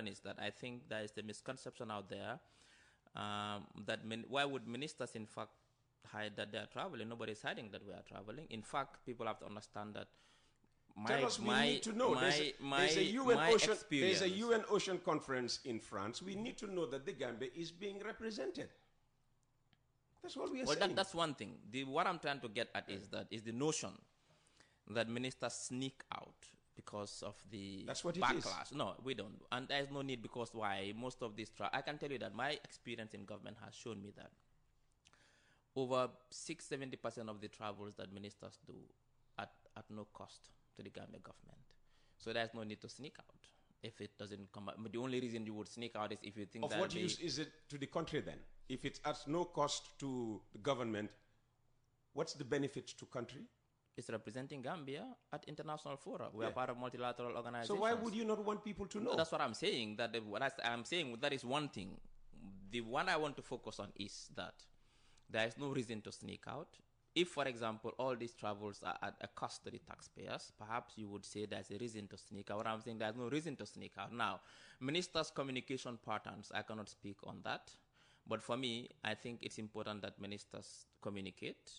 important is that I think there is the misconception out there that why would ministers in fact hide that they are traveling? Nobody is hiding that we are traveling. In fact, people have to understand that we need to know. There's a UN Ocean Conference in France. We need to know that the Gambia is being represented. That's what we are saying. That's one thing. What I'm trying to get at is the notion that ministers sneak out because of the backlash. No, we don't. And there's no need, because why? Most of these I can tell you that my experience in government has shown me that over 70% of the travels that ministers do at no cost to the Gambia government. So there's no need to sneak out if it doesn't come out. But the only reason you would sneak out is if you think of what use is it to the country then? If it's at no cost to the government, what's the benefit to country? It's representing Gambia at international fora. We are part of multilateral organizations. So why would you not want people to know? That's what I'm saying. That that is one thing. The one I want to focus on is that there is no reason to sneak out. If, for example, all these travels are at a cost to the taxpayers, perhaps you would say there's a reason to sneak out. What I'm saying, there's no reason to sneak out. Now, ministers' communication patterns, I cannot speak on that. But for me, I think it's important that ministers communicate,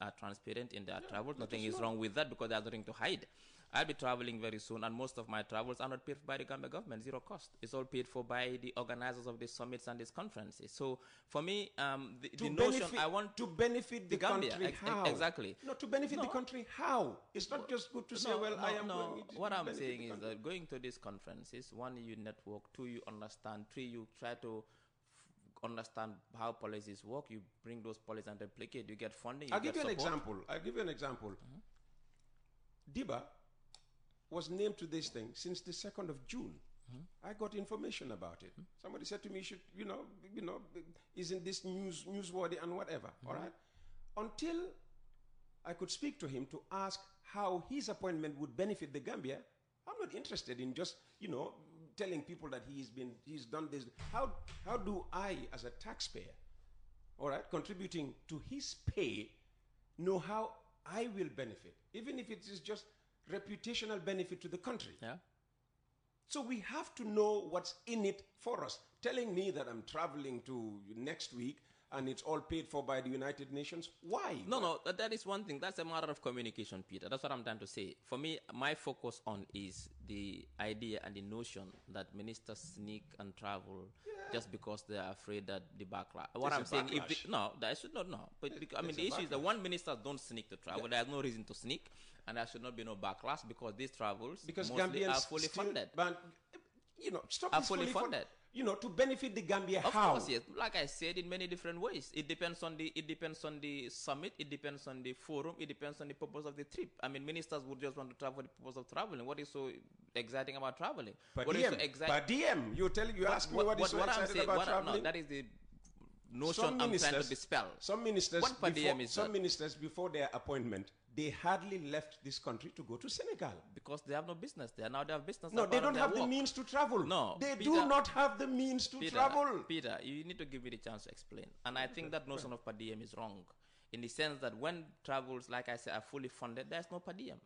are transparent in their travels. Nothing is wrong with that, because there's nothing to hide. I'll be traveling very soon, and most of my travels are not paid for by the Gambia government, zero cost. It's all paid for by the organizers of these summits and these conferences. So for me, the notion I want to benefit the Gambia, country, how? Exactly. No, to benefit the country, how? It's not just good to say, well, I am going to what I'm saying is that going to these conferences, one, you network, two, you understand, three, you try to understand how policies work. You bring those policies and replicate. You get funding. I'll give you an example. Diba was named to this thing since the 2nd of June. I got information about it. Somebody said to me, "Should isn't this newsworthy and whatever?" All right. Until I could speak to him to ask how his appointment would benefit the Gambia, I'm not interested in just telling people that he's done this. How do I, as a taxpayer, all right, contributing to his pay, know how I will benefit, even if it is just reputational benefit to the country? Yeah. So we have to know what's in it for us. Telling me that I'm traveling to next week and it's all paid for by the United Nations, why? No, that is one thing. That's a matter of communication, Peter. That's what I'm trying to say. For me, my focus on is the idea and the notion that ministers sneak and travel just because they are afraid that the backlash. What I'm saying, that should not know. But the issue is that one, ministers don't sneak to travel. There's no reason to sneak, and there should not be no backlash, because these travels mostly Gambians are fully funded. Are fully funded. To benefit the Gambia, how? Of course, yes. Like I said, in many different ways. It depends on the summit. It depends on the forum. It depends on the purpose of the trip. Ministers would just want to travel for the purpose of traveling. What is so exciting about traveling? Per diem. You ask me what is so exciting about traveling? No, that is the notion I'm trying to dispel. Some ministers, before their appointment, they hardly left this country to go to Senegal. Because they have no business there. Now they have business. No, they don't have the means to travel. No. They do not have the means to travel. Peter, you need to give me the chance to explain. And I think that notion of per diem is wrong, in the sense that when travels, like I said, are fully funded, there's no per diem.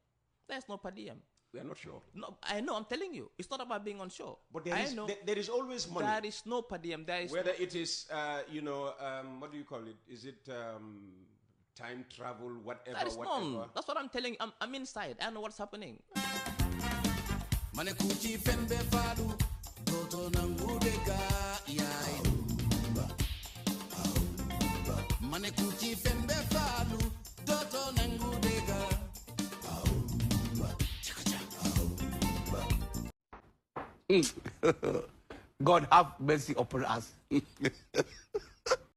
There's no per diem. We are not sure. No, I know, I'm telling you. It's not about being unsure. But there is always money. There is no per diem. Whether it is, what do you call it? Is it time travel, whatever, that is whatever? None. That's what I'm telling you. I'm inside. I know what's happening. God have mercy upon us.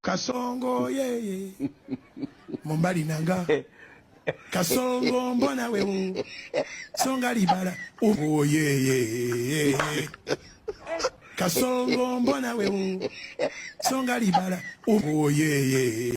Kasongo ye Mombali nanga Kasongo mbona wewe Songa libala oh ye Kasongo mbona wewe Songa libala oh ye